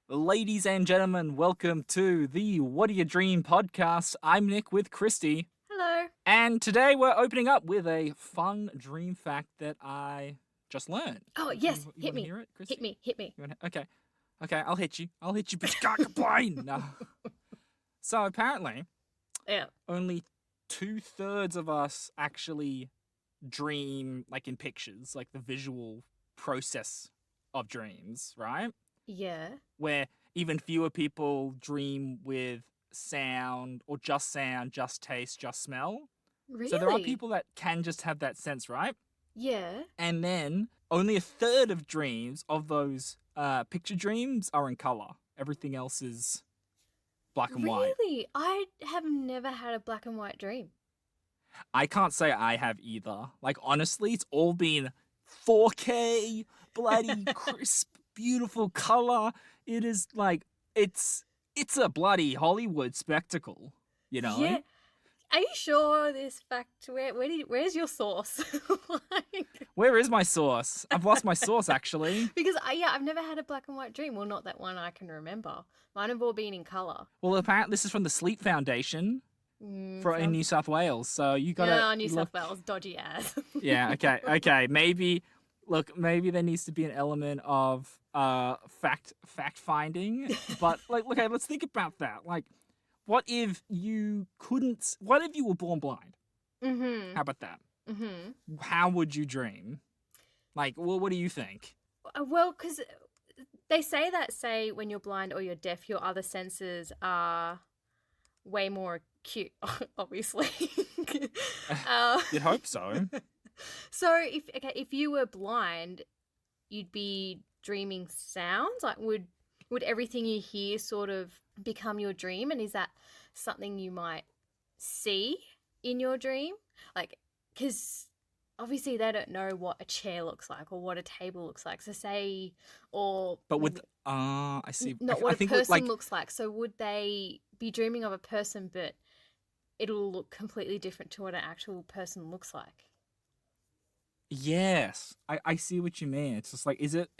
Ladies and gentlemen, welcome to the What Do You Dream podcast. I'm Nick with Kristi, Hello. and today we're opening up with a fun dream fact that I just learned. Oh, yes. You Hit wanna me. hear it, Kristi? Hit me. Okay, I'll hit you, but you can't complain. No. So apparently, Yeah. only 2/3 of us actually dream like in pictures, like the visual process of dreams, right? Yeah. Where even fewer people dream with sound, just taste, just smell. Really? So there are people that can just have that sense, right? Yeah. And then only 1/3 of dreams of those picture dreams are in color. Everything else is black and white. Really? I have never had a black and white dream. I can't say I have either. Like, honestly, it's all been 4K, bloody crisp, beautiful color. It is like, it's a bloody Hollywood spectacle, you know? Yeah. Are you sure this fact? Where's your source? Where is my source? I've lost my source, actually. Because I've never had a black and white dream. Well, not that one I can remember. Mine have all been in color. Well, apparently this is from the Sleep Foundation in New South Wales. So you gotta... No, New South Wales, dodgy ass. Yeah, okay. Maybe there needs to be an element of fact finding. But okay, let's think about that. Like, what if you were born blind? Mm-hmm. How about that? Mm-hmm. How would you dream? Like, well, what do you think? Well, because they say that, when you're blind or you're deaf, your other senses are way more acute, obviously. You'd hope so. So if you were blind, you'd be dreaming sounds. Like, would everything you hear sort of become your dream? And is that something you might see in your dream? Like, because obviously they don't know what a chair looks like or what a table looks like. So I see. Not I what a think person looks like. So would they be dreaming of a person, but it'll look completely different to what an actual person looks like? Yes, I see what you mean. It's just like, is it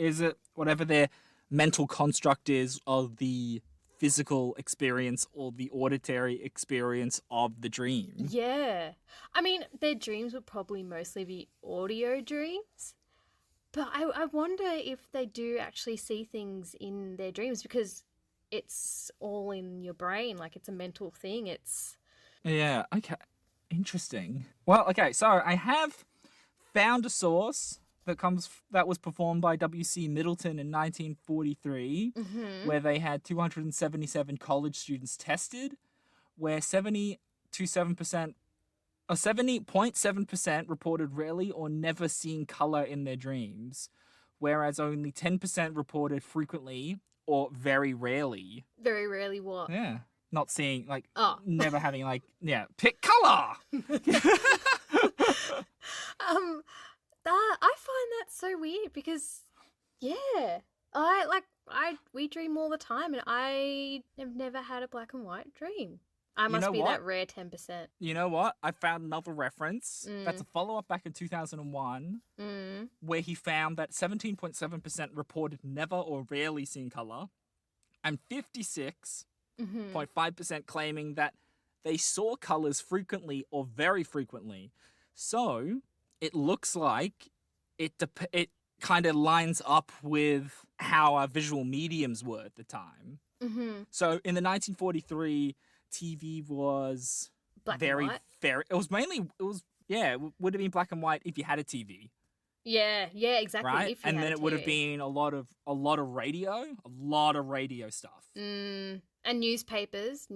whatever their mental construct is of the physical experience or the auditory experience of the dream? Yeah. I mean, their dreams would probably mostly be audio dreams. But I wonder if they do actually see things in their dreams, because it's all in your brain. Like, it's a mental thing. Yeah, okay. Interesting. Well, okay, so I have found a source that was performed by W.C. Middleton in 1943, where they had 277 college students tested, where 70.7% reported rarely or never seeing color in their dreams, whereas only 10% reported frequently or very rarely. Very rarely what? Yeah. Not seeing, like, Oh. never having, like, pick color! I find that so weird because, yeah, we dream all the time, and I have never had a black and white dream. I must be that rare 10%. You know what? I found another reference. That's a follow-up back in 2001, where he found that 17.7% reported never or rarely seeing color, and 56.5% claiming that they saw colors frequently or very frequently. So it looks like it kind of lines up with how our visual mediums were at the time. Mm-hmm. So in the 1943, TV was black and white. It would have been black and white if you had a TV. Yeah, exactly. Right, if you and had then a it would have TV. been a lot of radio stuff. And newspapers,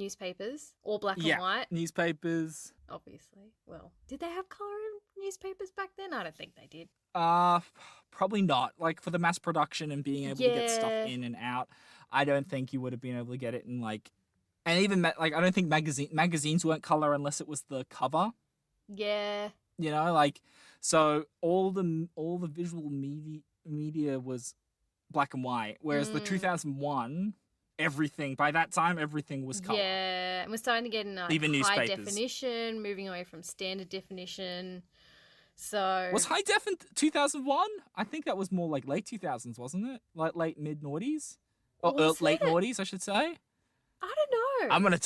all black and white. Newspapers. Obviously. Well, did they have color in newspapers back then? I don't think they did. Probably not. Like, for the mass production and being able to get stuff in and out, I don't think you would have been able to get it in, like, and even I don't think magazines weren't color unless it was the cover. Yeah. You know, like, so all the visual media was black and white, whereas the 2001. By that time, everything was color. Yeah, and we're starting to get in even high newspapers. Definition, moving away from standard definition. So was high def in 2001? I think that was more like late 2000s, wasn't it? Like late mid noughties. Or Was late it? noughties, I should say. I don't know. I'm gonna.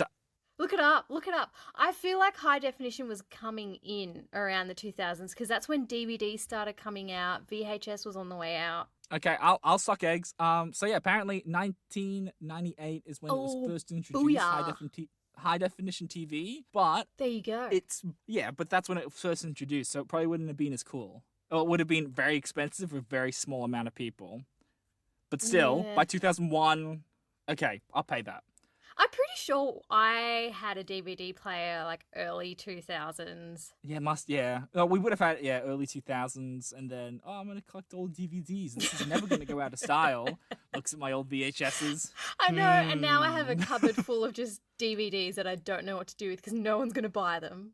Look it up. Look it up. I feel like high definition was coming in around the 2000s because that's when DVDs started coming out. VHS was on the way out. Okay, I'll suck eggs. So yeah, apparently 1998 is when it was first introduced. High definition TV, but there you go. But that's when it was first introduced, so it probably wouldn't have been as cool. Or it would have been very expensive for a very small amount of people. But still, by 2001, okay, I'll pay that. I'm pretty sure I had a DVD player like early 2000s. Yeah. Oh, we would have had early 2000s, and then I'm gonna collect all DVDs. This is never gonna go out of style. Looks at my old VHSs. I know, and now I have a cupboard full of just DVDs that I don't know what to do with because no one's gonna buy them.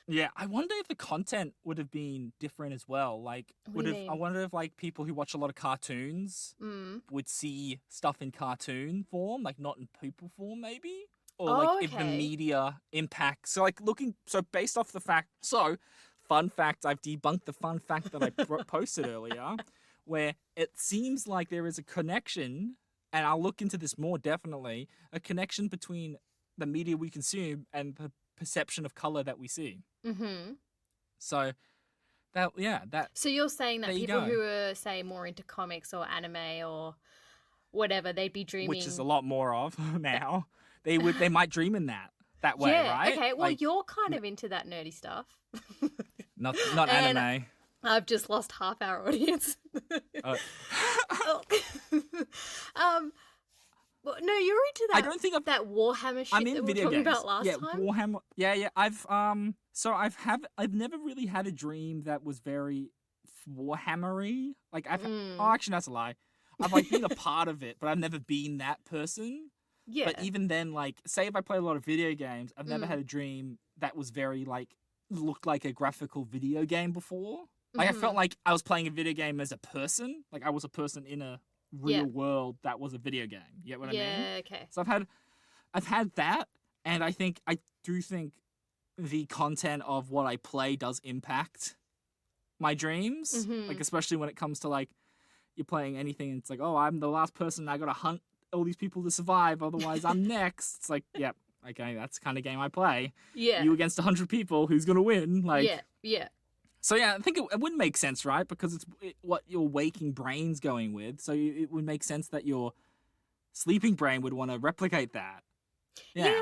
Yeah, I wonder if the content would have been different as well. Like, I wonder if like people who watch a lot of cartoons would see stuff in cartoon form, like not in people form, maybe, or if the media impact. So like based off the fact. So, fun fact, I've debunked the fun fact that I posted earlier, where it seems like there is a connection, and I'll look into this more definitely, a connection between the media we consume and the perception of color that we see. Mm-hmm. So So you're saying that people who are, say, more into comics or anime or whatever, they'd be dreaming, which is a lot more of now. They might dream in that way, right? Okay. Well, you're kind of into that nerdy stuff. Not anime. I've just lost half our audience. Well, no, you're into that. I don't think that Warhammer shit I'm in that we were video talking games. about last time. Warhammer. Yeah. I've never really had a dream that was very Warhammery. Like actually that's a lie. I've like been a part of it, but I've never been that person. Yeah. But even then, like, say if I play a lot of video games, I've never had a dream that was very like looked like a graphical video game before. Like I felt like I was playing a video game as a person. Like I was a person in a real world that was a video game. You get what I mean? Yeah, okay. So I've had that, and I do think the content of what I play does impact my dreams. Like especially when it comes to like you're playing anything and it's like, oh, I'm the last person, I gotta hunt all these people to survive, otherwise I'm next. It's like, yep, okay, that's the kind of game I play. Yeah. You against 100 people, who's gonna win? Like Yeah. So yeah, I think it would make sense, right? Because it's what your waking brain's going with. So it would make sense that your sleeping brain would want to replicate that. Yeah.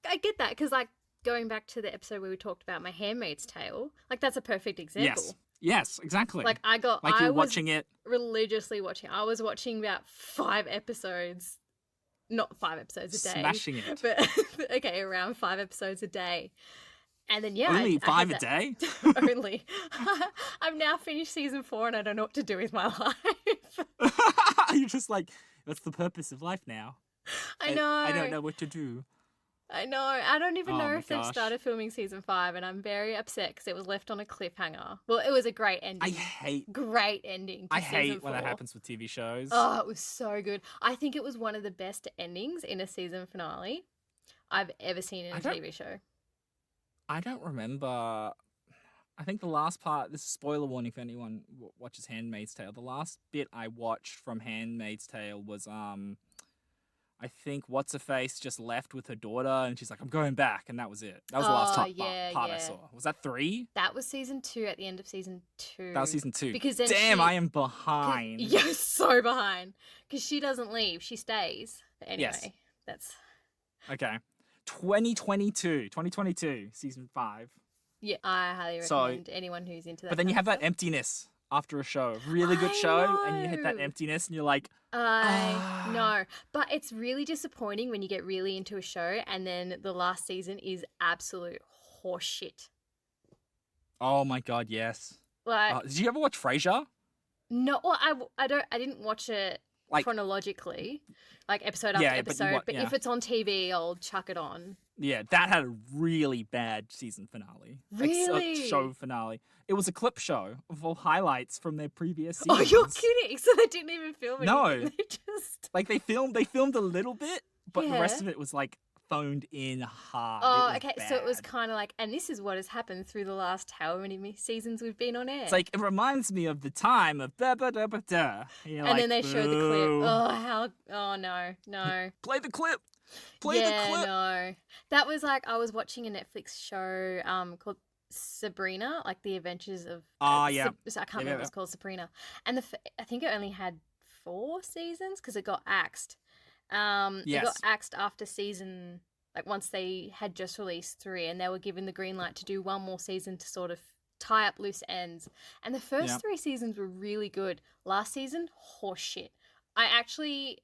I get that because like going back to the episode where we talked about My Handmaid's Tale, like that's a perfect example. Yes, exactly. Like I was watching it religiously. I was watching about 5 episodes, not 5 episodes a day, smashing it. But okay, around 5 episodes a day. And then only 5 a day. Only. I've now finished season 4, and I don't know what to do with my life. You're just like, what's the purpose of life now? I know. I don't know what to do. I know. I don't even know if they've started filming season 5, and I'm very upset because it was left on a cliffhanger. Well, it was a great ending. Great ending. To I hate season 4. when that happens with TV shows. Oh, it was so good. I think it was one of the best endings in a season finale I've ever seen in a TV show. I don't remember. I think the last part, this is a spoiler warning for anyone who watches Handmaid's Tale. The last bit I watched from Handmaid's Tale was, I think What's-Her-Face just left with her daughter and she's like, I'm going back. And that was it. That was the last part I saw. Was that 3? That was season 2 at the end of season 2. That was season 2. Because then Damn, I am behind. You're so behind. Because she doesn't leave. She stays. But anyway, that's... Okay. 2022, season 5. Yeah, I highly recommend anyone who's into that. But then you have that emptiness after a show, really good show, and you hit that emptiness, and you're like, I know. But it's really disappointing when you get really into a show, and then the last season is absolute horseshit. Oh my god, yes. Like, did you ever watch Frasier? No, well, I didn't watch it chronologically, like episode after episode. But if it's on TV, I'll chuck it on. Yeah, that had a really bad season finale. Really? Show finale. It was a clip show of all highlights from their previous seasons. Oh, you're kidding! So they didn't even film it. No. They just they filmed a little bit, but the rest of it was like phoned in hard. Oh, It was okay. So it was bad. kind of like, and this is what has happened through the last however many seasons we've been on air. It's like, it reminds me of the time of da ba da ba da. And then they showed the clip. Oh, no. Play the clip. Play the clip. No. That was like, I was watching a Netflix show called Sabrina, like the Adventures of... Yeah. So I can't remember what it's called, Sabrina. And I think it only had 4 seasons because it got axed. It got axed after season... Like once they had just released 3 and they were given the green light to do one more season to sort of tie up loose ends. And the first 3 seasons were really good. Last season, horseshit. I actually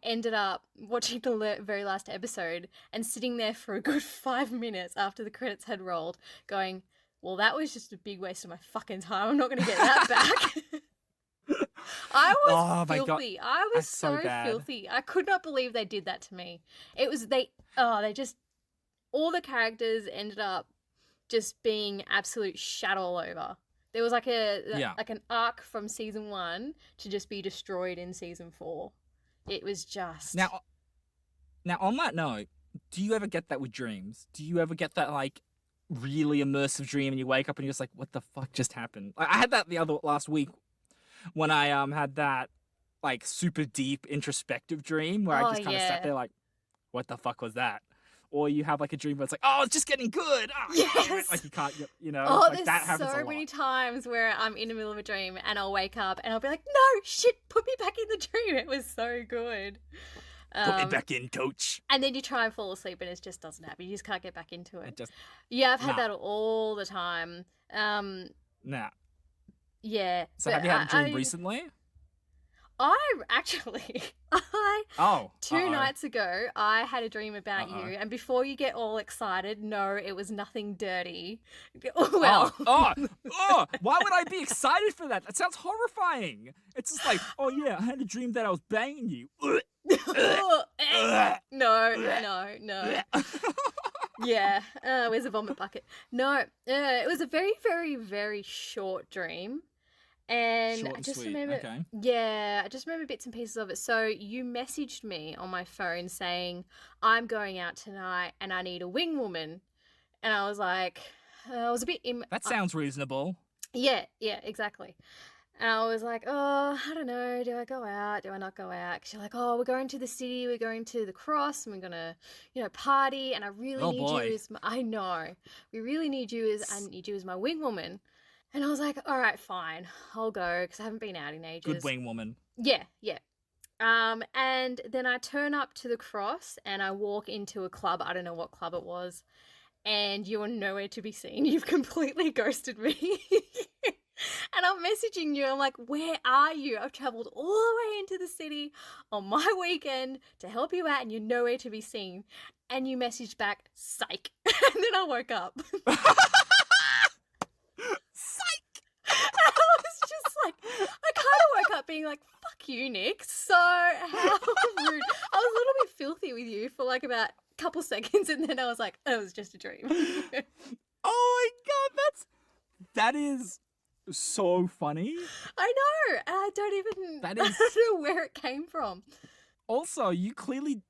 ended up watching the very last episode and sitting there for a good 5 minutes after the credits had rolled going, well, that was just a big waste of my fucking time. I'm not going to get that back. I was filthy. I was so filthy. I could not believe they did that to me. It was, all the characters ended up just being absolute shat all over. There was like an arc from season 1 to just be destroyed in season 4. It was just... Now on that note, do you ever get that with dreams? Do you ever get that like really immersive dream and you wake up and you're just like, what the fuck just happened? Like, I had that last week when I had that like super deep introspective dream where I just kind of sat there like, what the fuck was that? Or you have like a dream where it's like, oh, it's just getting good. Oh, yes. Like you can't, Oh, like that happens so a lot. many times where I'm in the middle of a dream and I'll wake up and I'll be like, no, shit, put me back in the dream. It was so good. Put me back in, coach. And then you try and fall asleep and it just doesn't happen. You just can't get back into it. I've had that all the time. Nah. Yeah. So have you had a dream recently? Two nights ago, I had a dream about you, and before you get all excited, no, it was nothing dirty. Well, why would I be excited for that? That sounds horrifying. It's just like, oh yeah, I had a dream that I was banging you. No. Yeah, where's the vomit bucket? No, it was a very, very, very short dream. And I just remember, I just remember bits and pieces of it. So you messaged me on my phone saying, I'm going out tonight and I need a wing woman. And I was like, I was a bit... That sounds reasonable. Yeah, exactly. And I was like, oh, I don't know. Do I go out? Do I not go out? Because you're like, oh, we're going to the city. We're going to the cross and we're going to, party. And I really need you as I know. We really need you as... I need you as my wing woman. And I was like, all right, fine, I'll go because I haven't been out in ages. Good wing woman. Yeah. And then I turn up to the cross and I walk into a club. I don't know what club it was. And you're nowhere to be seen. You've completely ghosted me. And I'm messaging you. I'm like, where are you? I've traveled all the way into the city on my weekend to help you out and you're nowhere to be seen. And you messaged back, psych. And then I woke up. I kind of woke up being like, fuck you, Nick. So how rude. I was a little bit filthy with you for like about a couple seconds and then I was like, it was just a dream. Oh my God, that is so funny. I know. And I don't know where it came from. Also, you clearly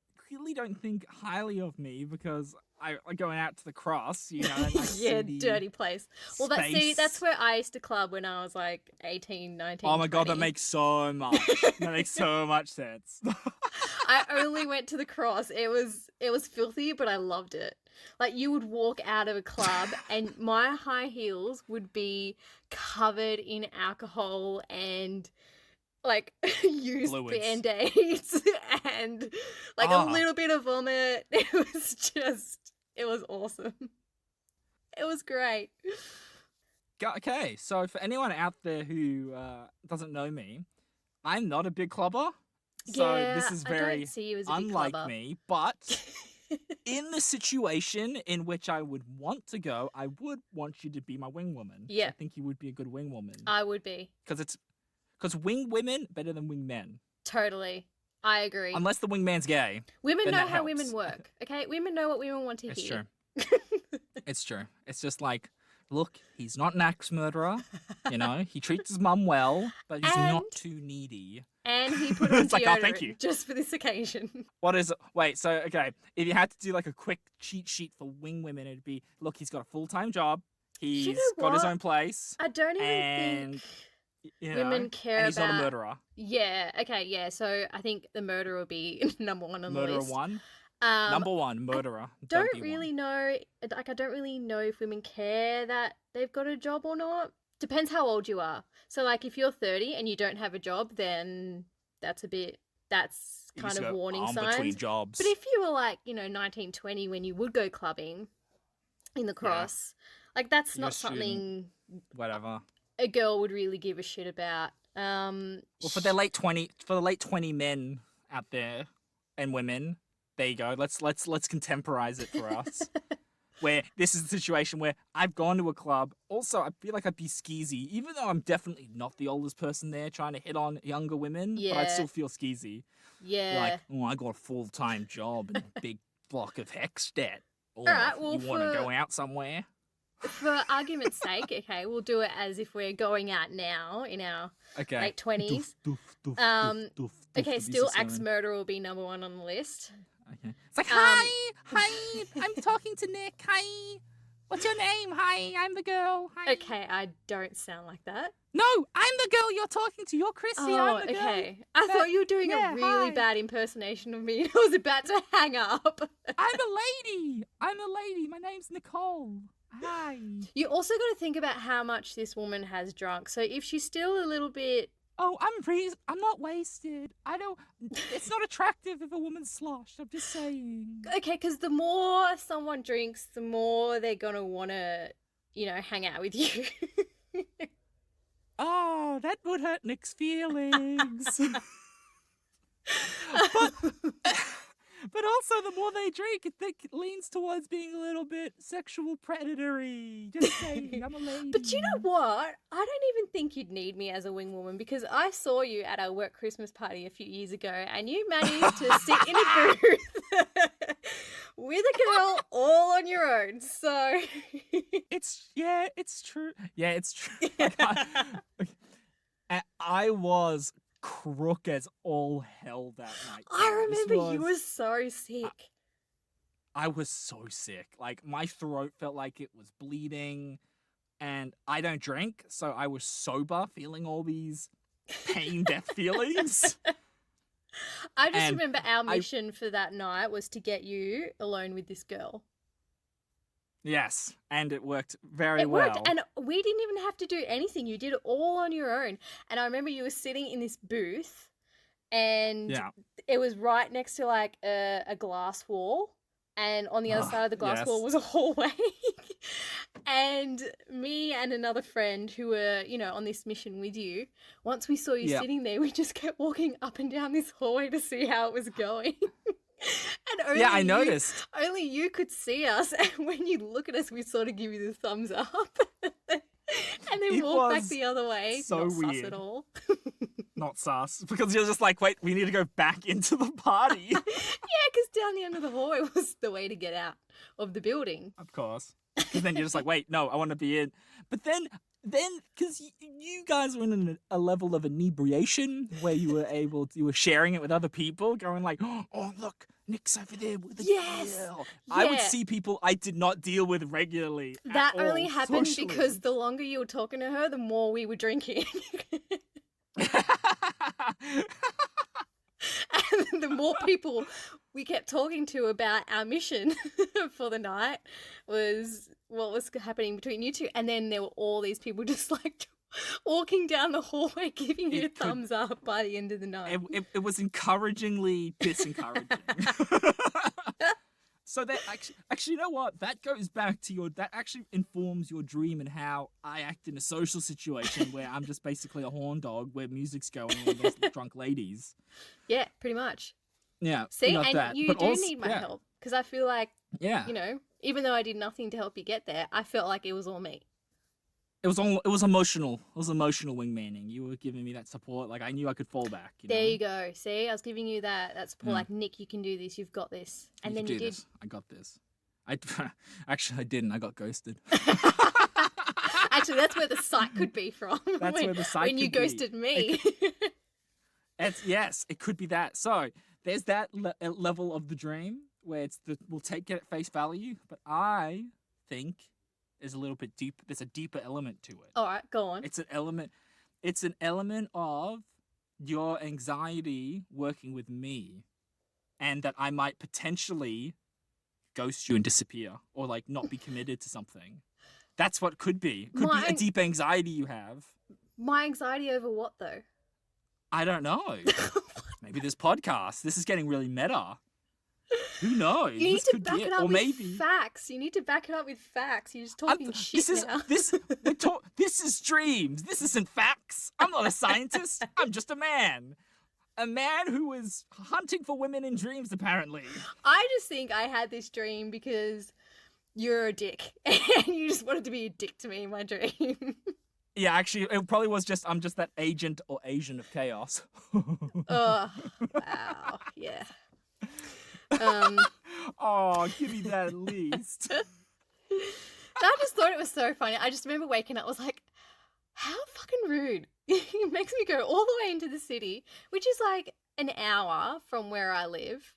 don't think highly of me because I'm going out to the cross, yeah, dirty place. Well, that's where I used to club when I was like 18, 19, Oh my 20. God, that makes so much sense. I only went to the cross. It was filthy, but I loved it. Like you would walk out of a club and my high heels would be covered in alcohol and like used fluids. Band-Aids and like a little bit of vomit. It was awesome. It was great. Okay, so for anyone out there who doesn't know me, I'm not a big clubber. So this is very unlike me, but in the situation in which I would want to go, I would want you to be my wing woman. Yeah. I think you would be a good wing woman. I would be. Because wing women better than wing men. Totally. I agree. Unless the wingman's gay. Women know how women work, okay? Women know what women want to hear. It's true. It's true. It's just like, look, he's not an axe murderer. He treats his mum well, but he's not too needy. And he put on It's like, oh, thank deodorant you. just for this occasion. What is it? Wait, so, okay. If you had to do like a quick cheat sheet for wing women, it'd be, look, he's got a full-time job. You He's know got his what? own place. I don't even And, think you know, women care and he's about... not a murderer. Yeah, okay, yeah. So I think the murderer will be number one on the Murderer list. one. Um, Number one, murderer. don't be really one. know, like, I don't really know if women care that they've got a job or not. Depends how old you are. So, like, if you're 30 and you don't have a job, then that's You kind just of go, warning I'm signs. between jobs. But if you were, like, 19, 20 when you would go clubbing in the cross, like, that's You're not a student. something Whatever. a girl would really give a shit about. Well, for the late 20 men out there and women, there you go. Let's contemporize it for us. Where this is a situation where I've gone to a club. Also, I feel like I'd be skeezy, even though I'm definitely not the oldest person there trying to hit on younger women. But I'd Yeah. still feel skeezy. Yeah. Like, oh, I got a full-time job and a big block of hex debt. Oh, Alright, well, you want to for- go out somewhere? For argument's sake, okay, we'll do it as if we're going out now in our Okay. late 20s. Okay, Okay, still axe murder will be number one on the list. Okay. It's like, hi, I'm talking to Nick. Hi, what's your name? Hi, I'm the girl. Hi. Okay, I don't sound like that. No, I'm the girl you're talking to. You're Kristi. Oh, I'm the girl. okay. I thought you were doing yeah, a really hi. bad impersonation of me. I was about to hang up. I'm a lady. My name's Nicole. Hi. You also got to think about how much this woman has drunk. So if she's still a little bit... Oh, I'm not wasted. I don't. It's not attractive if a woman's sloshed. I'm just saying. Okay, because the more someone drinks, the more they're going to want to, hang out with you. Oh, that would hurt Nick's feelings. But also, the more they drink, it leans towards being a little bit sexual predatory. Just saying, I'm a lady. But you know what? I don't even think you'd need me as a wing woman because I saw you at our work Christmas party a few years ago and you managed to sit in a booth with a girl all on your own. So It's true. Yeah, it's true. I was crook as all hell that night. I remember you were so sick. I was so sick. Like, my throat felt like it was bleeding, and I don't drink, so I was sober, feeling all these pain, death feelings. I just And remember our mission for that night was to get you alone with this girl. Yes, and it worked very It well. worked, and we didn't even have to do anything. You did it all on your own. And I remember you were sitting in this booth, and Yeah. it was right next to like a glass wall, and on the other side of the glass yes. wall was a hallway. And me and another friend who were, on this mission with you, once we saw you Yeah. sitting there, we just kept walking up and down this hallway to see how it was going. And only Yeah, I you- noticed. Only you could see us, and when you look at us, we sort of give you the thumbs up, and then It walk back was the other way. so Not sus weird. at all. Not sus, because you're just like, wait, we need to go back into the party. Yeah, because down the end of the hallway was the way to get out of the building. Of course. Because then you're just like, wait, no, I want to be in. But then, because you guys were in a level of inebriation where you were sharing it with other people, going like, oh, look, Nick's over there with the Yes! girl. I would Yeah. see people I did not deal with regularly. That at all, only happened socially. because the longer you were talking to her, the more we were drinking. And the more people we kept talking to about our mission for the night was what was happening between you two. And then there were all these people just like walking down the hallway giving you a thumbs up by the end of the night. It was encouragingly disencouraging. So that actually, you know what? That goes back to that actually informs your dream and how I act in a social situation where I'm just basically a horn dog where music's going and there's drunk ladies. Yeah, pretty much. Yeah. See, not and that, you but do also- need my yeah, help because I feel like, Yeah. even though I did nothing to help you get there, I felt like it was all me. It was emotional. It was emotional wingmaning. You were giving me that support. Like I knew I could fall back. There you go. See, I was giving you that support. Like, Nick, you can do this. You've got this. And then can you do did. this. I got this. Actually I didn't. I got ghosted. Actually, that's where the psych could be from. That's where the psych when you could be. ghosted me. Yes, it could be that. So there's that level of the dream where we'll take it at face value, but I think there's a little bit deep. There's a deeper element to it. All right, go on. It's an element. It's an element of your anxiety working with me, and that I might potentially ghost you and disappear, or like not be committed to something. That's what could be. Could be a deep anxiety you have. My anxiety over what though? I don't know. Maybe this podcast. This is getting really meta. Who knows? You need to back it up with facts. You need to back it up with facts. You're just talking shit now. This is dreams. This isn't facts. I'm not a scientist. I'm just a man. A man who was hunting for women in dreams, apparently. I just think I had this dream because you're a dick. And you just wanted to be a dick to me in my dream. Yeah, actually, it probably was just, I'm just that agent or Asian of chaos. Oh, wow. Yeah. Oh, give me that at least. I just thought it was so funny. I just remember waking up, I was like, how fucking rude. He makes me go all the way into the city, which is like an hour from where I live.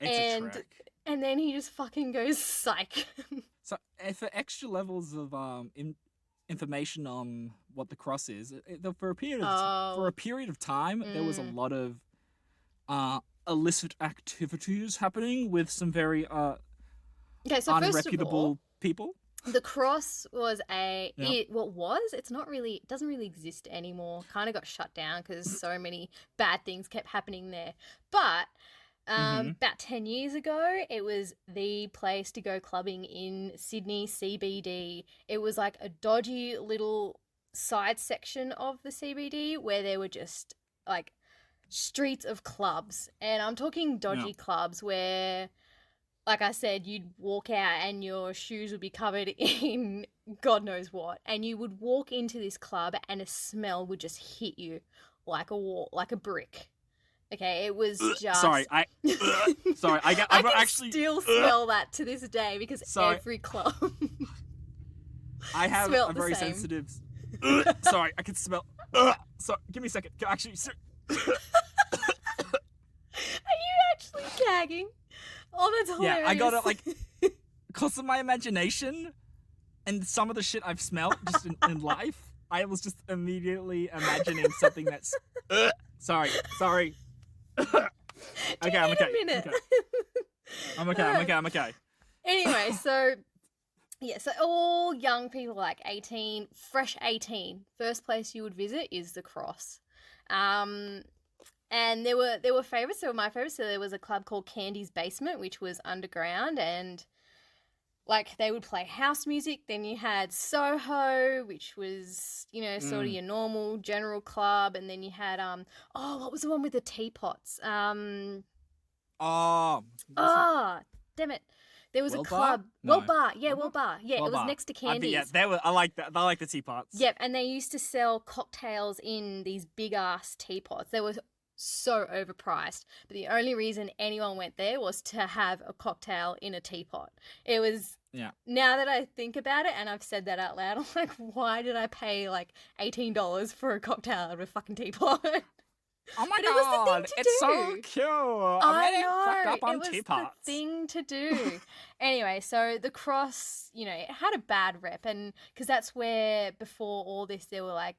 It's a trek. And then he just fucking goes psych. So for extra levels of information on what the cross is, for a period of time, there was a lot of illicit activities happening with some very unreputable people. The cross was it doesn't really exist anymore. Kind of got shut down because so many bad things kept happening there. But about 10 years ago, it was the place to go clubbing in Sydney CBD. It was like a dodgy little side section of the CBD where there were just like streets of clubs. And I'm talking dodgy clubs where, like I said, you'd walk out and your shoes would be covered in God knows what. And you would walk into this club and a smell would just hit you like a brick. Okay, it was just... I can still smell that to this day because every club I have smelled a very the same. sensitive... Sorry, I can smell... Sorry, give me a second. Actually... Are you actually gagging? Oh, that's hilarious. Yeah, I got it, like... Because of my imagination and some of the shit I've smelled just in life, I was just immediately imagining something that's... Sorry. Okay, I'm okay. A minute. I'm okay. Anyway, so all young people like 18, fresh 18, first place you would visit is the Cross. And there were favourites. So my favourites, so there was a club called Candy's Basement, which was underground, and like they would play house music. Then you had Soho, which was, sort of your normal general club, and then you had what was the one with the teapots? Damn it. There was World a club. Bar? World Bar. Yeah, World Bar. Yeah, World it was Bar. next to Candy's. I like that. I like the teapots. Yep, and they used to sell cocktails in these big ass teapots. They were so overpriced, but the only reason anyone went there was to have a cocktail in a teapot. It was... Yeah. Now that I think about it, and I've said that out loud, I'm like, why did I pay like $18 for a cocktail out of a fucking teapot? Oh my but god, it's so cute. I'm getting fucked up on teapots. It was the thing to do. Anyway, so the Cross, it had a bad rep, and because that's where before all this there were like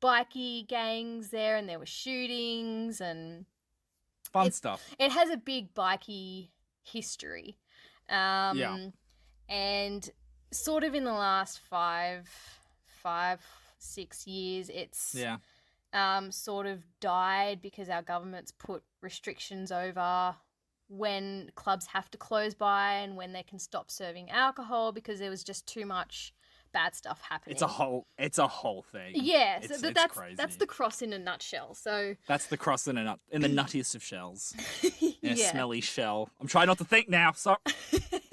bikie gangs there, and there were shootings and fun stuff. It has a big bikie history. And sort of in the last 6 years, it's sort of died because our government's put restrictions over when clubs have to close by and when they can stop serving alcohol because there was just too much bad stuff happening. It's a whole thing. Yeah, it's crazy. That's the Cross in a nutshell. So that's the Cross in the nuttiest of shells. In a smelly shell. I'm trying not to think now. So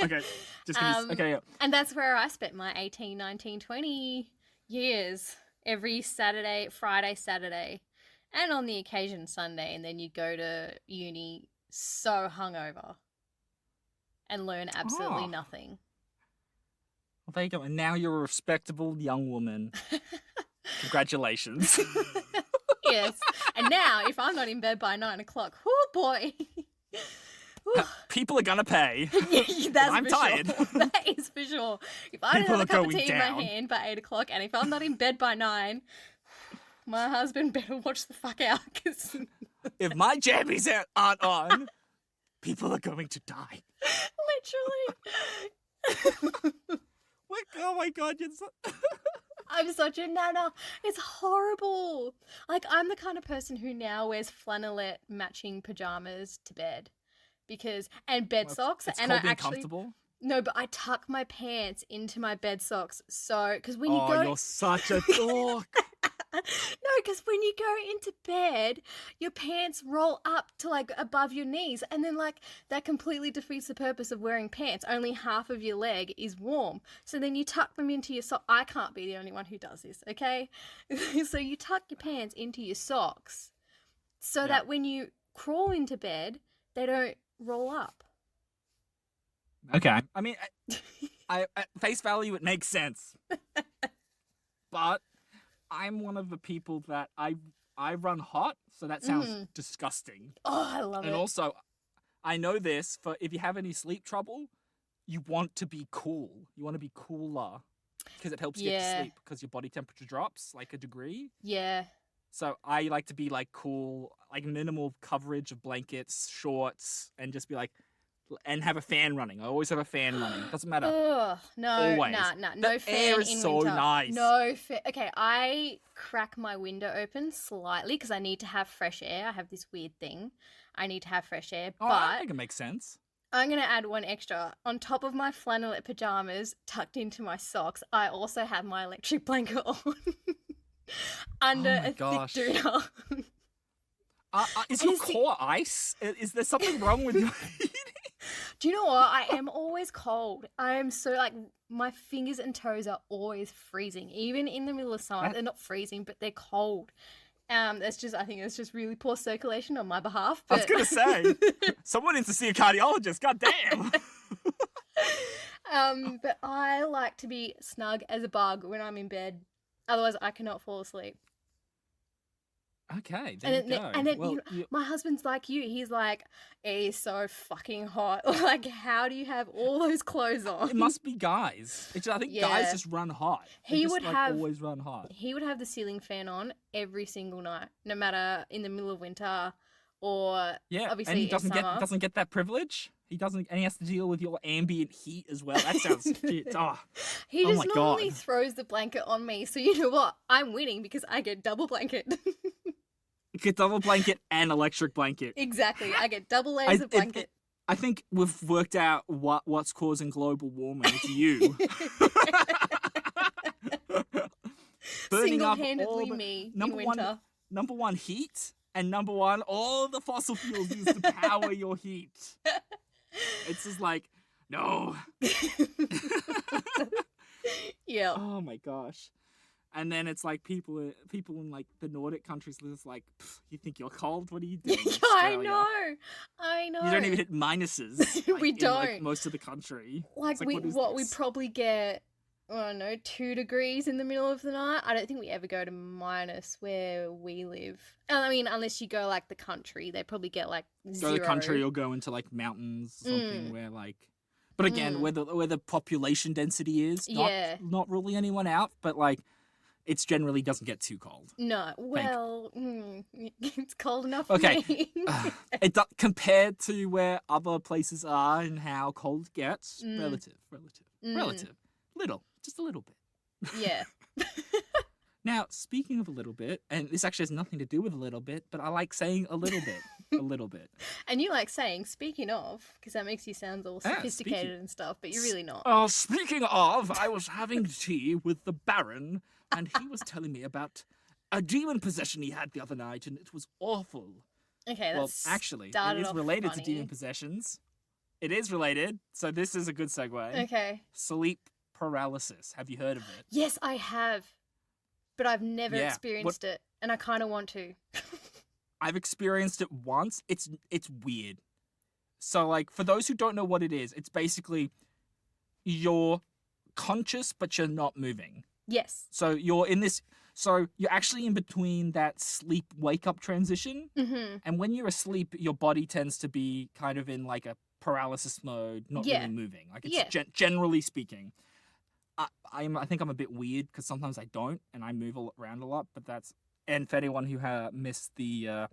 okay, just give me, okay. Yeah. And that's where I spent my 18, 19, 20 years every Friday, Saturday, and on the occasion Sunday, and then you'd go to uni so hungover and learn absolutely nothing. Well, there you go. And now you're a respectable young woman. Congratulations. serious. And now, if I'm not in bed by 9 o'clock, oh boy. People are gonna pay. That's I'm for tired. Sure. That is for sure. If I don't People have a are cup of going tea in my down. hand by 8 o'clock, and if I'm not in bed by 9, my husband better watch the fuck out. Cause... If my jammies aren't on, people are going to die. Literally. Oh my god, you're so... I'm such a nana. It's horrible. Like, I'm the kind of person who now wears flannelette matching pajamas to bed. And bed socks. It's and called I being actually... comfortable. No, but I tuck my pants into my bed socks. So, because when you Oh, go... you're such a dork. No, because when you go into bed, your pants roll up to like above your knees, and then like that completely defeats the purpose of wearing pants. Only half of your leg is warm, so then you tuck them into your sock. I can't be the only one who does this, okay? So you tuck your pants into your socks, so that when you crawl into bed, they don't roll up. Okay, I mean, I at face value, it makes sense, but I'm one of the people that I run hot, so that sounds disgusting. Oh, I love it. And also, I know this, for if you have any sleep trouble, you want to be cool. You want to be cooler because it helps you get to sleep because your body temperature drops like a degree. Yeah. So I like to be like cool, like minimal coverage of blankets, shorts, and just be like, and have a fan running. I always have a fan running. Doesn't matter. Ugh, no, Always. no The fan air is in so winter. nice. No fan. Okay, I crack my window open slightly because I need to have fresh air. I have this weird thing. I need to have fresh air, Oh, but I think it makes sense. I'm going to add one extra. On top of my flannelette pajamas tucked into my socks, I also have my electric blanket on. Under my a gosh. thick doona. Is your core ice? Is there something wrong with your heating? Do you know what? I am always cold. I am so, like, my fingers and toes are always freezing. Even in the middle of summer, they're not freezing, but they're cold. That's just, I think it's just really poor circulation on my behalf. But... I was going to say, someone needs to see a cardiologist. God damn. But I like to be snug as a bug when I'm in bed. Otherwise, I cannot fall asleep. Okay, there you go. And then my husband's like you. He's like, it is so fucking hot. Like, how do you have all those clothes on? It must be guys. I think guys just run hot. They always run hot. He would have the ceiling fan on every single night, no matter in the middle of winter or obviously and he summer. doesn't get that privilege. He doesn't, and he has to deal with your ambient heat as well. That sounds shit. Oh, he just normally throws the blanket on me. So you know what? I'm winning because I get double blanket. You get double blanket and electric blanket. Exactly. I get double layers of blanket. I think we've worked out what's causing global warming. It's you. Single-handedly me in winter. Number one, heat. And number one, all the fossil fuels used to power your heat. It's just like, no. Yeah. Oh my gosh. And then it's like people in like the Nordic countries are just like, you think you're cold? What are you doing? I know. You don't even hit minuses. We don't. In, like, most of the country. Like we probably get, I don't know, 2 degrees in the middle of the night. I don't think we ever go to minus where we live. I mean, unless you go like the country, they probably get like 0. Go to the country or go into like mountains, something where like. But again, where the population density is, not ruling anyone out, but like. It generally doesn't get too cold. No, well, it's cold enough for me. Compared to where other places are and how cold it gets, relative. Little, just a little bit. Yeah. Now, speaking of a little bit, and this actually has nothing to do with a little bit, but I like saying a little bit. A little bit. And you like saying, speaking of, because that makes you sound all sophisticated and stuff, but you're really not. Speaking of, I was having tea with the Baron, and he was telling me about a demon possession he had the other night, and it was awful. Okay, that's actually, it is related to demon possessions. It is related, so this is a good segue. Okay. Sleep paralysis. Have you heard of it? Yes, I have. But I've never experienced it, and I kind of want to. I've experienced it once. It's weird. So, like, for those who don't know what it is, it's basically you're conscious, but you're not moving. Yes. So you're in this So you're actually in between that sleep wake up transition. Mm-hmm. And when you're asleep, your body tends to be kind of in like a paralysis mode, not Yeah. really moving. Like it's Yeah. generally speaking. I think I'm a bit weird because sometimes I don't and I move around a lot, but that's, and for anyone who missed the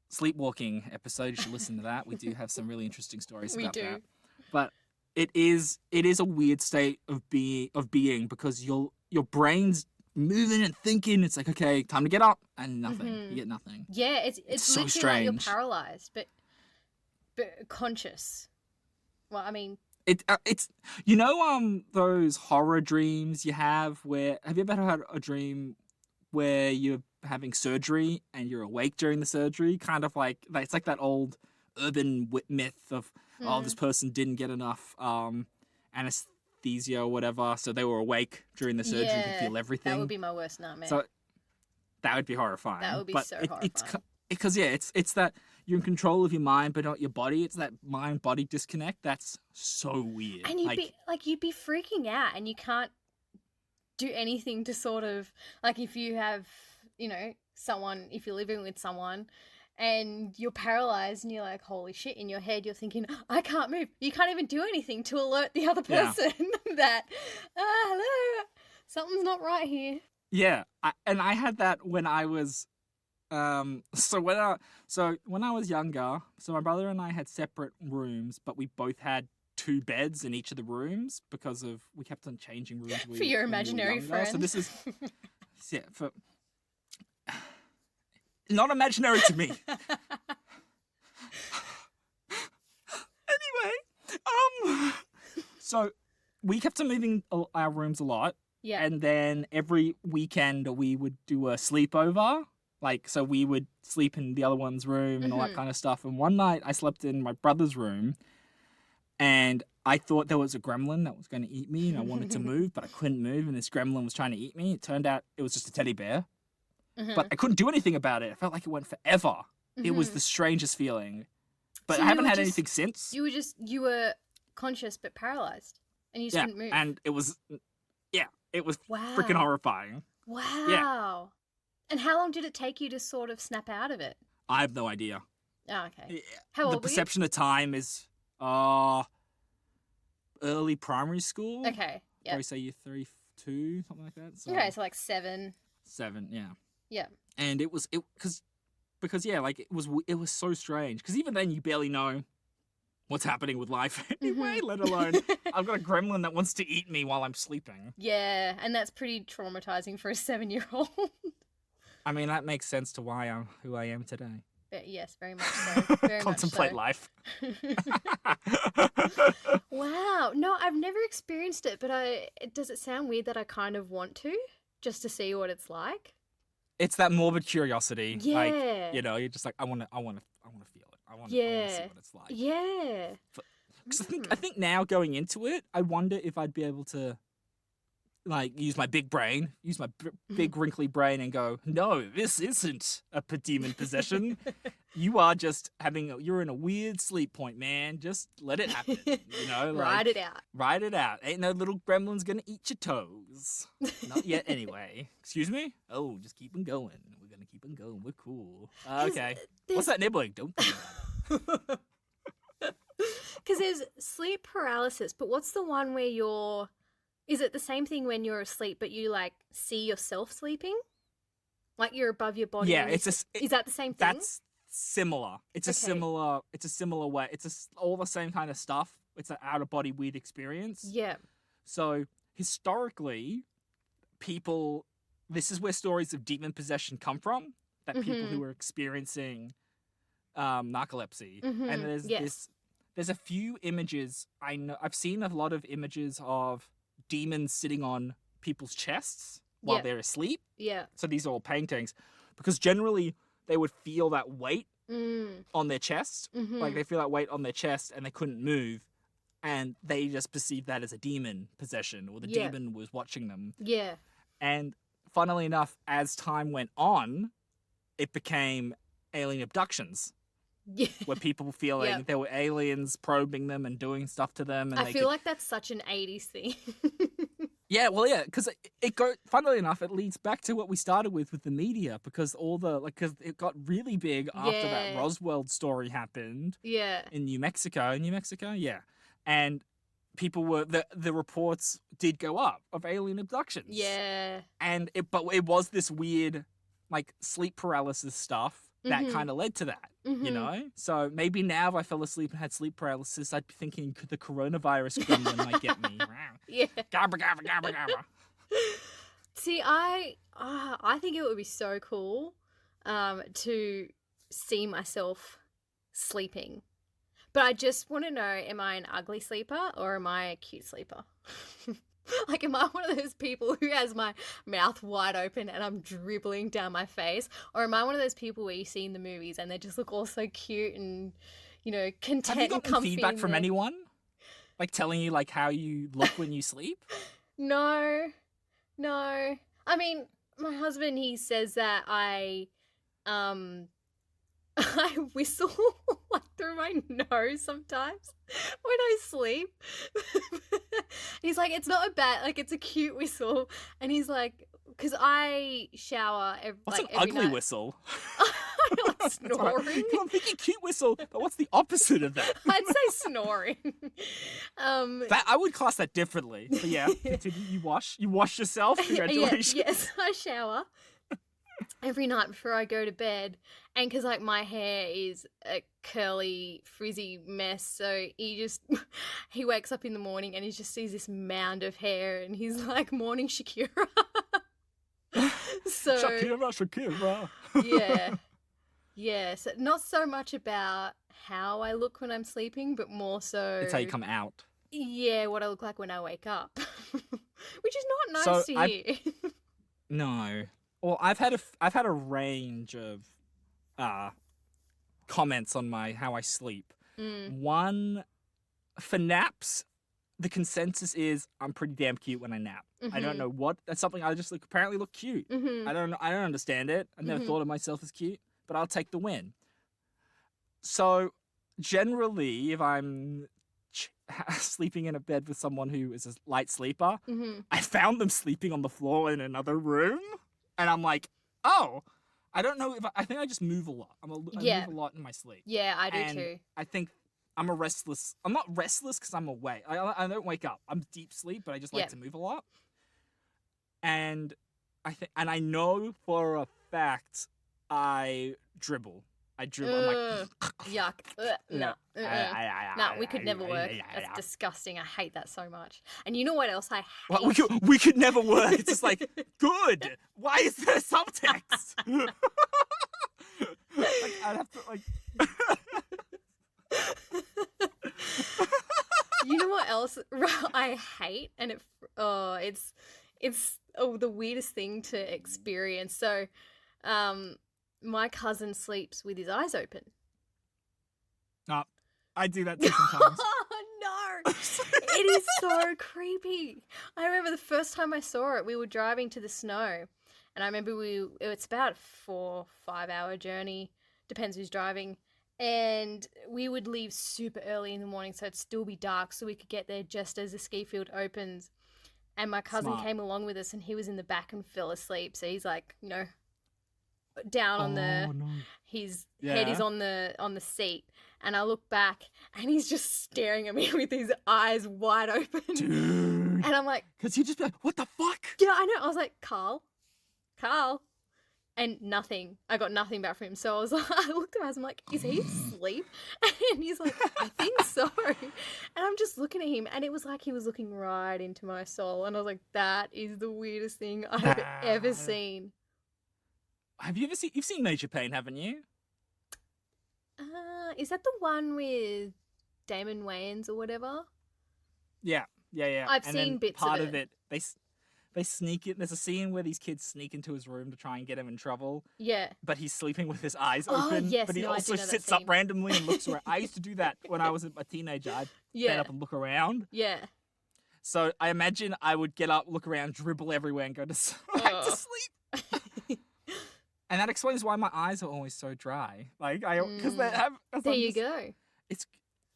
sleepwalking episode, you should listen to that. We do have some really interesting stories We about do. that. But it is a weird state of being because your brain's moving and thinking. It's like, okay, time to get up, and nothing. Mhm. You get nothing. Yeah, it's so literally like you're strange. paralyzed, but conscious. Well, I mean, It's those horror dreams you have where have you ever had a dream where you're having surgery and you're awake during the surgery? Kind of like it's like that old urban myth of this person didn't get enough anesthesia or whatever, so they were awake during the surgery and could feel everything. that would be my worst nightmare. So that would be horrifying. That would be but so horrifying. horrifying. It's that you're in control of your mind but not your body. It's that mind-body disconnect. That's so weird. And you'd be freaking out, and you can't do anything to sort of, like, if you have, someone, if you're living with someone and you're paralyzed and you're like, holy shit, in your head you're thinking, I can't move. You can't even do anything to alert the other person that, hello, something's not right here. Yeah, I had that when I was, when I was younger, so my brother and I had separate rooms, but we both had 2 beds in each of the rooms because we kept on changing rooms. For your imaginary friend. So this is, for not imaginary to me. Anyway, so we kept on moving our rooms a lot. Yeah. And then every weekend we would do a sleepover. Like, so we would sleep in the other one's room and all that kind of stuff. And one night I slept in my brother's room and I thought there was a gremlin that was going to eat me and I wanted to move, but I couldn't move. And this gremlin was trying to eat me. It turned out it was just a teddy bear, but I couldn't do anything about it. It felt like it went forever. It was the strangest feeling, but I haven't had anything since. You were conscious but paralyzed and you just couldn't move. And it was wow. freaking horrifying. Wow. Yeah. And how long did it take you to sort of snap out of it? I have no idea. Oh, okay. Yeah. How old The perception of time is early primary school. Okay. Yeah. Probably say year 3-2, something like that. So Okay, so like 7. 7, yeah. Yeah. And it was because yeah, like it was so strange because even then you barely know what's happening with life anyway, let alone I've got a gremlin that wants to eat me while I'm sleeping. Yeah, and that's pretty traumatizing for a 7-year-old. I mean, that makes sense to why I'm who I am today. But yes, very much so. Very Contemplate much so. life. Wow. No, I've never experienced it, but does it sound weird that I kind of want to, just to see what it's like? It's that morbid curiosity. Yeah. Like, you're just like, I want to feel it. I want to see what it's like. Yeah. Because I think now going into it, I wonder if I'd be able to, like, use my big big wrinkly brain and go, no, this isn't a demon possession. You are just you're in a weird sleep point, man. Just let it happen. Ride it out. Ride it out. Ain't no little gremlin's gonna eat your toes. Not yet, anyway. Excuse me? Oh, just keep them going. We're gonna keep them going. We're cool. Okay. What's that nibbling? Don't think about it. Because there's sleep paralysis, but what's the one where is it the same thing when you're asleep, but you like see yourself sleeping? Like you're above your body? Yeah, is that the same thing? That's similar. It's a similar way. It's all the same kind of stuff. It's an out of body weird experience. Yeah. So historically, this is where stories of demon possession come from. That people who are experiencing narcolepsy, and there's a few images. I know I've seen a lot of images of demons sitting on people's chests while they're asleep. Yeah. So these are all paintings, because generally they would feel that weight on their chest, like they feel that weight on their chest, and they couldn't move, and they just perceived that as a demon possession, or the demon was watching them. Yeah. And funnily enough, as time went on, it became alien abductions. Yeah. Where people feeling there were aliens probing them and doing stuff to them. And I feel like that's such an 80s thing. Yeah, well, yeah, because funnily enough, it leads back to what we started with the media, because because it got really big after that Yeah. Roswell story happened Yeah. in New Mexico. Yeah. And people were, the reports did go up of alien abductions. Yeah. And it was this weird, like, sleep paralysis stuff that kind of led to that, you know? So maybe now if I fell asleep and had sleep paralysis, I'd be thinking the coronavirus gremlin might get me. Yeah. Gabba, gabba, gabba, gabba. See, I think it would be so cool to see myself sleeping. But I just want to know, am I an ugly sleeper or am I a cute sleeper? Like, am I one of those people who has my mouth wide open and I'm dribbling down my face? Or am I one of those people where you see in the movies and they just look all so cute and, you know, content Have you and gotten comfy? feedback from anyone? Like, telling you, like, how you look when you sleep? No. I mean, my husband, he says that I whistle like through my nose sometimes when I sleep. He's like, it's not a bad, like, it's a cute whistle. And he's like, because I shower What's every an ugly night. whistle? Like snoring. I'm thinking cute whistle, but what's the opposite of that? I'd say snoring. That I would class that differently. But yeah, continue. You wash yourself. Congratulations. Yes, I shower every night before I go to bed, and because, like, my hair is a curly frizzy mess, so he wakes up in the morning and he just sees this mound of hair and he's like, morning Shakira. So Shakira. yeah, so not so much about how I look when I'm sleeping, but more so It's how you come out. Yeah, what I look like when I wake up. Which is not nice to hear. No. Well, I've had a range of comments on how I sleep. One, for naps, the consensus is I'm pretty damn cute when I nap. I don't know what. That's something I just apparently look cute. I don't understand it. I never thought of myself as cute, but I'll take the win. So generally, if I'm sleeping in a bed with someone who is a light sleeper, I found them sleeping on the floor in another room. And I'm like, oh, I don't know if I think I just move a lot. I move a lot in my sleep. Yeah, I do too. I think I'm not restless because I'm awake. I don't wake up. I'm deep sleep, but I just like to move a lot. And I know for a fact I dribble. I'm like, yuck. No, we could never work. That's disgusting. I hate that so much. And you know what else I hate? Well, we could never work. It's just like, good. Why is there subtext? Like, I'd have to, like... You know what else I hate? And it's the weirdest thing to experience. So, my cousin sleeps with his eyes open. No, I do that too sometimes. Oh, no. It is so creepy. I remember the first time I saw it, we were driving to the snow. And I remember it's about a 4-5 hour journey. Depends who's driving. And we would leave super early in the morning so it'd still be dark so we could get there just as the ski field opens. And my cousin came along with us and he was in the back and fell asleep. So he's like, you know, down on his head is on the seat, and I look back and he's just staring at me with his eyes wide open. Dude. And I'm like, because he'd just be like, what the fuck? Yeah, I know. I was like, Carl, and nothing. I got nothing back from him. So I was like, I looked at him, I was like, is he asleep? And he's like, I think so. And I'm just looking at him, and it was like he was looking right into my soul, and I was like, that is the weirdest thing I've ever seen. Have you ever seen? You've seen Major Pain, haven't you? Is that the one with Damon Wayans or whatever? Yeah. I've seen bits part of it. They sneak it. There's a scene where these kids sneak into his room to try and get him in trouble. Yeah. But he's sleeping with his eyes open. Yes, but he no, also I do know that sits scene. up randomly and looks around. I used to do that when I was a teenager. I'd stand up and look around. Yeah. So I imagine I would get up, look around, dribble everywhere, and go to sleep. And that explains why my eyes are always so dry. Like because they have. There you go. It's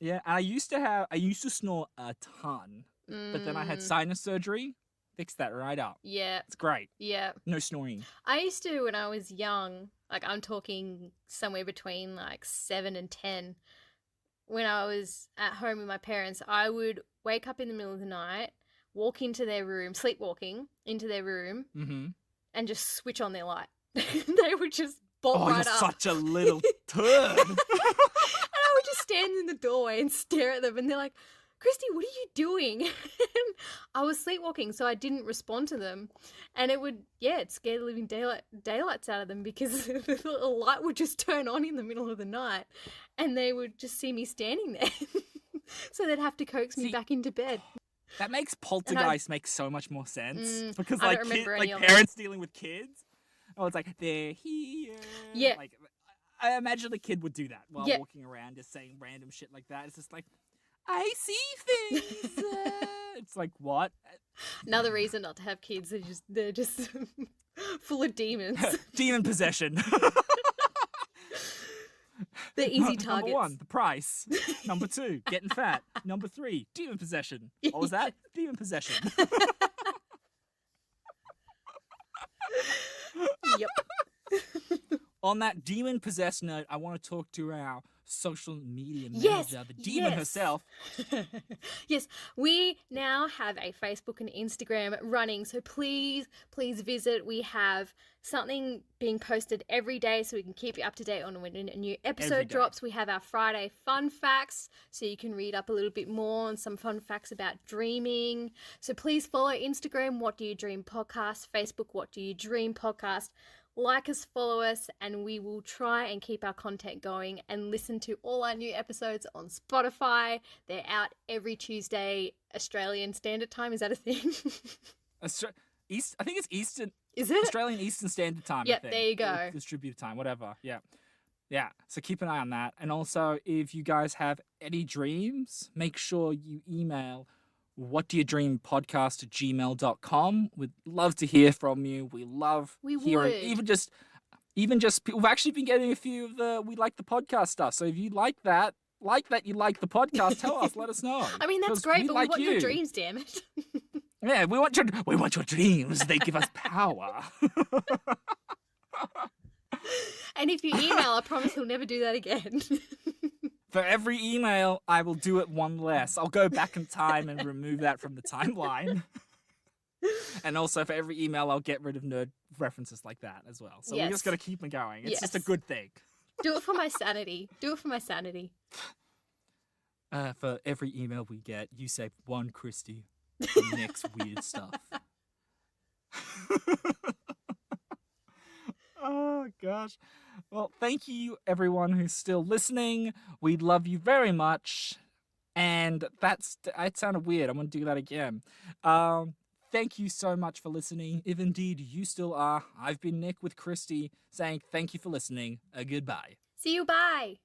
and I used to snore a ton, but then I had sinus surgery Fix that right up. Yeah. It's great. Yeah. No snoring. I used to, when I was young, like I'm talking somewhere between like 7 and 10, when I was at home with my parents, I would wake up in the middle of the night, walk into their room, sleepwalking into their room, and just switch on their light. They would just bolt right you're up. Such a little turd. And I would just stand in the doorway and stare at them, and they're like, Kristi, what are you doing? And I was sleepwalking, so I didn't respond to them. And it would, it scared the living daylights out of them, because the little light would just turn on in the middle of the night, and they would just see me standing there. So they'd have to coax me back into bed. That makes Poltergeist make so much more sense. Because I like, don't remember any of parents dealing with kids, it's like, they're here. Yeah. Like, I imagine a kid would do that while walking around just saying random shit like that. It's just like, I see things. It's like, what? Another reason not to have kids. They're just full of demons. Demon possession. They're easy targets. Number 1, the price. Number 2, getting fat. Number 3, demon possession. What was that? Demon possession. Yep. On that demon possessed note, I want to talk to our social media manager, the demon herself. Yes, we now have a Facebook and Instagram running, so please visit. We have something being posted every day, so we can keep you up to date on when a new episode drops. We have our Friday fun facts, so you can read up a little bit more on some fun facts about dreaming. So please follow Instagram, What Do You Dream Podcast, Facebook, What Do You Dream Podcast. Like us, follow us, and we will try and keep our content going, and listen to all our new episodes on Spotify. They're out every Tuesday, Australian Standard Time. Is that a thing? I think it's Eastern. Is it? Australian Eastern Standard Time. Yep, I think. there you go. Or distributed time, whatever. Yeah. Yeah. So keep an eye on that. And also, if you guys have any dreams, make sure you email whatdoyoudreampodcast@gmail.com. We'd love to hear from you. We love hearing even just we've actually been getting a few of the we like the podcast stuff. So if you like that you like the podcast, tell us, let us know. I mean, that's great, but we want your dreams, damn it. Yeah, we want your dreams. They give us power. And if you email, I promise we'll never do that again. For every email, I will do it one less. I'll go back in time and remove that from the timeline. And also for every email, I'll get rid of nerd references like that as well. So we just got to keep them going. It's just a good thing. Do it for my sanity. For every email we get, you say one Kristi for next weird stuff. Oh, gosh. Well, thank you, everyone who's still listening. We love you very much. And it sounded weird. I'm going to do that again. Thank you so much for listening. If indeed you still are, I've been Nick with Kristi saying thank you for listening. Goodbye. See you, bye.